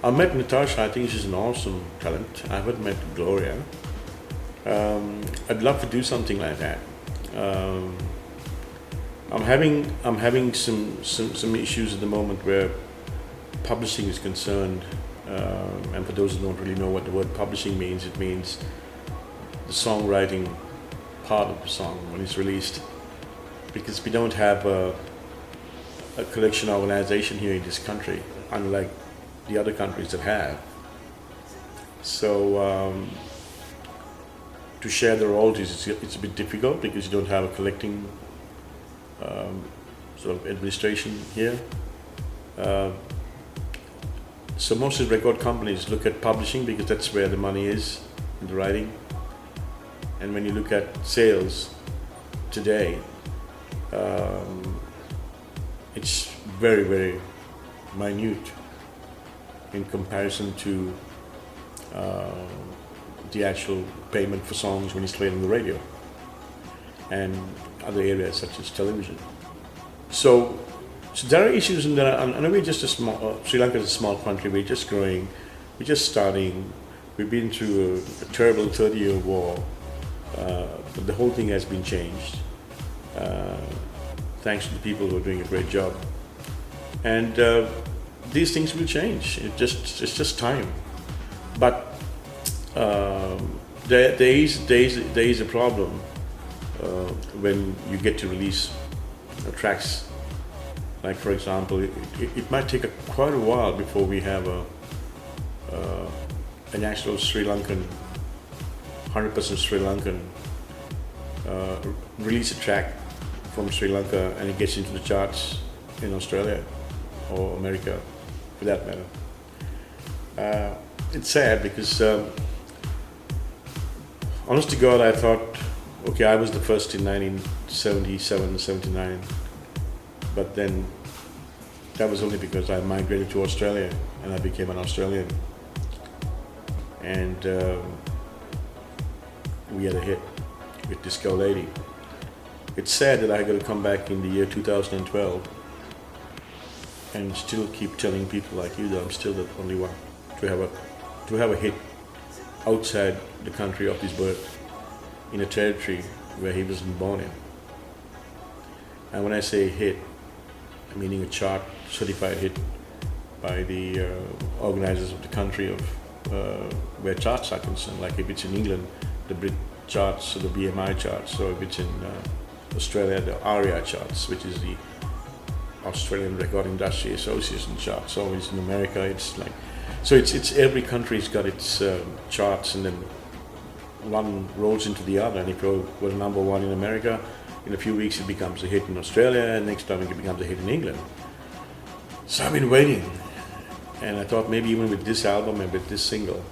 I met Natasha. I think she's an awesome talent. I haven't met Gloria. I'd love to do something like that. Um, I'm having some issues at the moment where publishing is concerned. And for those who don't really know what the word publishing means, it means the songwriting part of the song when it's released. Because we don't have a collection organization here in this country, unlike the other countries that have. So to share the royalties, it's a bit difficult because you don't have a collecting sort of administration here. So most of the record companies look at publishing because that's where the money is in the writing. And when you look at sales today, it's very, very minute in comparison to the actual payment for songs when it's played on the radio and other areas such as television. So there are issues, and I know we're just a small. Sri Lanka is a small country. We're just growing. We're just starting. We've been through a terrible 30-year war, but the whole thing has been changed thanks to the people who are doing a great job. And these things will change. It's just time. But there is a problem when you get to release tracks. Like for example, it might take quite a while before we have an actual Sri Lankan, 100% Sri Lankan release a track from Sri Lanka and it gets into the charts in Australia or America, for that matter. It's sad because, honest to God, I thought, okay, I was the first in 1977, 79. But then that was only because I migrated to Australia and I became an Australian. And we had a hit with Disco Lady. It's sad that I got to come back in the year 2012 and still keep telling people like you that I'm still the only one to have a hit outside the country of his birth in a territory where he wasn't born in. And when I say hit, meaning a chart certified hit by the organizers of the country of where charts are concerned. Like if it's in England, the Brit charts or the BMI charts, or if it's in Australia, the ARIA charts, which is the Australian Record Industry Association charts. So it's in America, it's like, so it's every country's got its charts, and then one rolls into the other. And if you were number one in America, in a few weeks it becomes a hit in Australia, and next time it becomes a hit in England. So I've been waiting, and I thought maybe even with this album and with this single,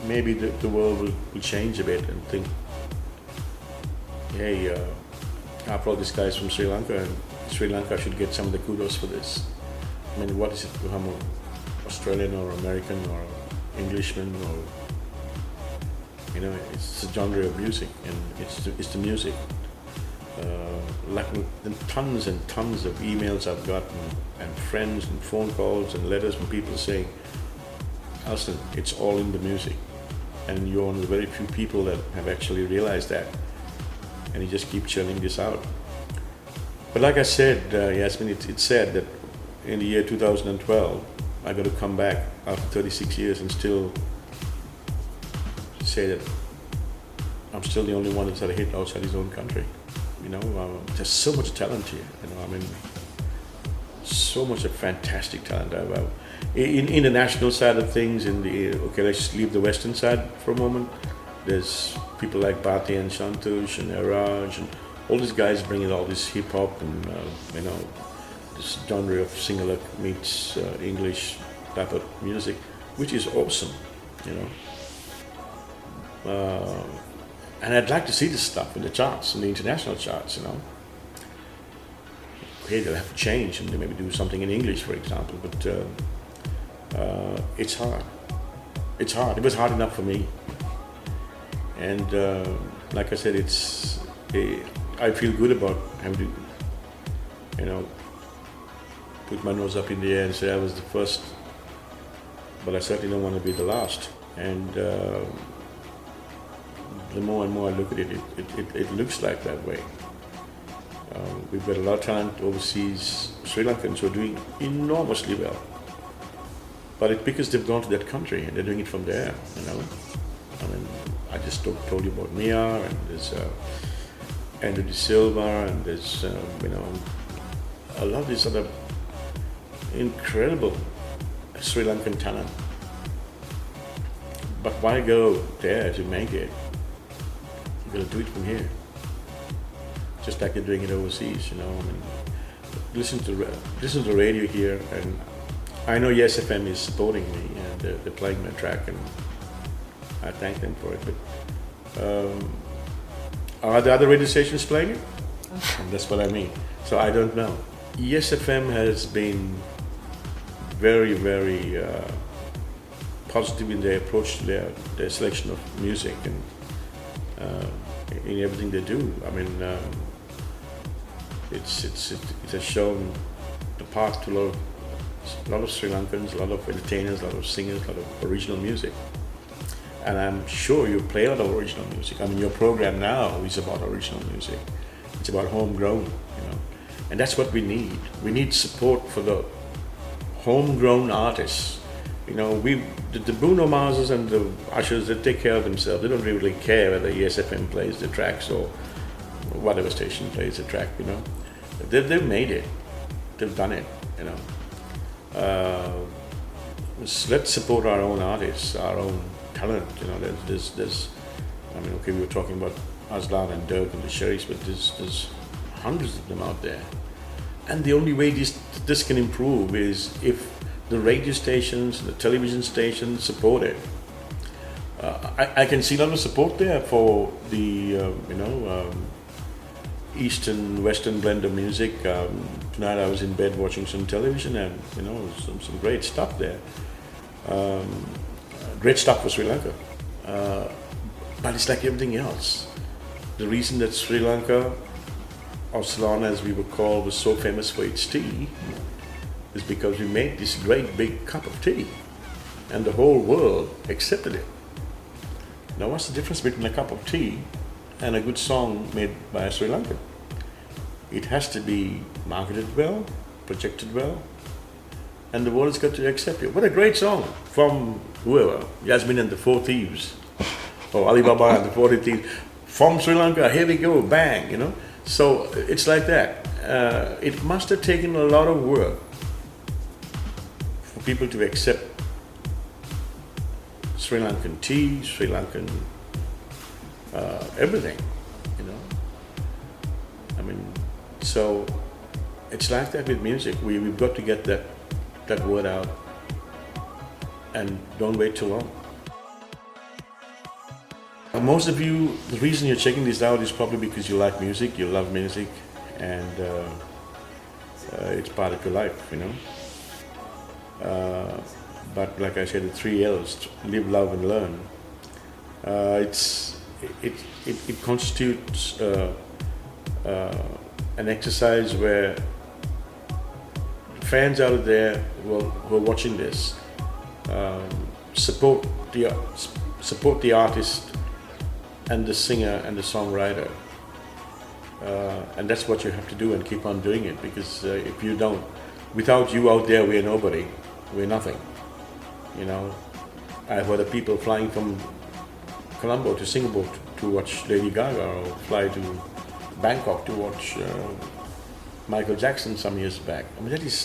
maybe the world will change a bit and think, hey, after all, this guy's from Sri Lanka, and Sri Lanka should get some of the kudos for this. I mean, what is it to become an Australian or American or Englishman, or it's a genre of music, and it's the music. Like the tons and tons of emails I've gotten, and friends and phone calls and letters from people saying, Alston, it's all in the music, and you're one of the very few people that have actually realized that, and you just keep churning this out. But like I said, Yasmin, it's sad that in the year 2012 I got to come back after 36 years and still say that I'm still the only one that's had a hit outside his own country. There's so much talent here. So much of fantastic talent. In the national side of things, let's leave the Western side for a moment. There's people like Bhati and Shantush and Eraj, and all these guys bringing all this hip hop and this genre of Sinhala meets English type of music, which is awesome. And I'd like to see this stuff in the charts, in the international charts. Okay, they'll have to change and maybe do something in English, for example. But it's hard. It's hard. It was hard enough for me. And like I said, I feel good about having to, put my nose up in the air and say I was the first, but I certainly don't want to be the last. And the more and more I look at it, it looks like that way. We've got a lot of talent overseas, Sri Lankans who are doing enormously well. But it's because they've gone to that country and they're doing it from there, you know. I mean, I just told you about Mia, and there's Andrew De Silva, and there's, you know, a lot of these other incredible Sri Lankan talent. But why go there to make it? You're going to do it from here. Just like they're doing it overseas, you know. I mean, listen to the radio here, and I know Yes FM is supporting me, and they're playing my track, and I thank them for it. But are the other radio stations playing it? And that's what I mean. So I don't know. Yes FM has been very, very positive in their approach to their selection of music and in everything they do. I mean, it has shown the path to a lot of Sri Lankans, a lot of entertainers, a lot of singers, a lot of original music. And I'm sure you play a lot of original music. I mean, your program now is about original music. It's about homegrown, you know. And that's what we need. We need support for the homegrown artists. You know, the Bruno Marses and the Ushers, they take care of themselves. They don't really care whether ESFM plays the tracks or whatever station plays the track, you know. They've made it. They've done it, you know. Let's support our own artists, our own talent, you know. There's I mean, okay, we were talking about Aslan and Dirk and the Sherrys, but there's hundreds of them out there. And the only way this can improve is if the radio stations, the television stations support it. I can see a lot of support there for the you know, Eastern Western blend of music. Tonight I was in bed watching some television, and you know, some great stuff there. Great stuff for Sri Lanka. But it's like everything else. The reason that Sri Lanka, or Ceylon as we were called, was so famous for its tea is because we made this great big cup of tea and the whole world accepted it. Now what's the difference between a cup of tea and a good song made by a Sri Lankan? It has to be marketed well, projected well, and the world has got to accept it. What a great song from whoever, Yasmin and the Four Thieves, or Alibaba and the 40 Thieves, from Sri Lanka, here we go, bang, you know. So it's like that. It must have taken a lot of work for people to accept Sri Lankan tea, Sri Lankan everything, you know. I mean, so it's like that with music. We've got to get that word out, and don't wait too long. Most of you, the reason you're checking this out is probably because you like music, you love music, and it's part of your life, you know. But like I said, the 3 L's: live, love, and learn. It constitutes an exercise where fans out there who are watching this support the artist and the singer and the songwriter, and that's what you have to do, and keep on doing it, because if you don't, without you out there, we're nobody, we're nothing, you know. I've heard of people flying from Colombo to Singapore to watch Lady Gaga, or fly to Bangkok to watch Michael Jackson some years back. I mean, that is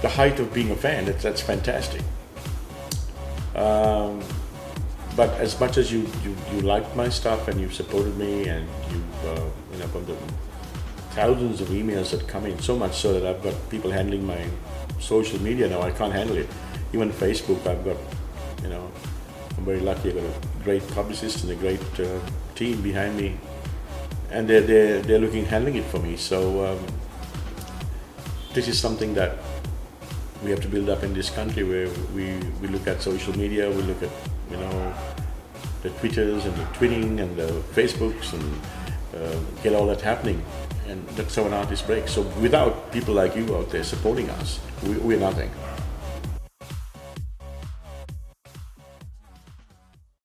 the height of being a fan. That's fantastic. But as much as you liked my stuff and you've supported me, and you know, from the thousands of emails that come in, so much so that I've got people handling my social media now. I can't handle it. Even Facebook, I've got, you know, I'm very lucky. I've got a great publicist and a great team behind me, and they're handling it for me. So this is something that we have to build up in this country, where we look at social media, we look at, you know, the Twitters and the tweeting and the Facebooks, and get all that happening. and that's how an artist breaks. So without people like you out there supporting us, we're nothing.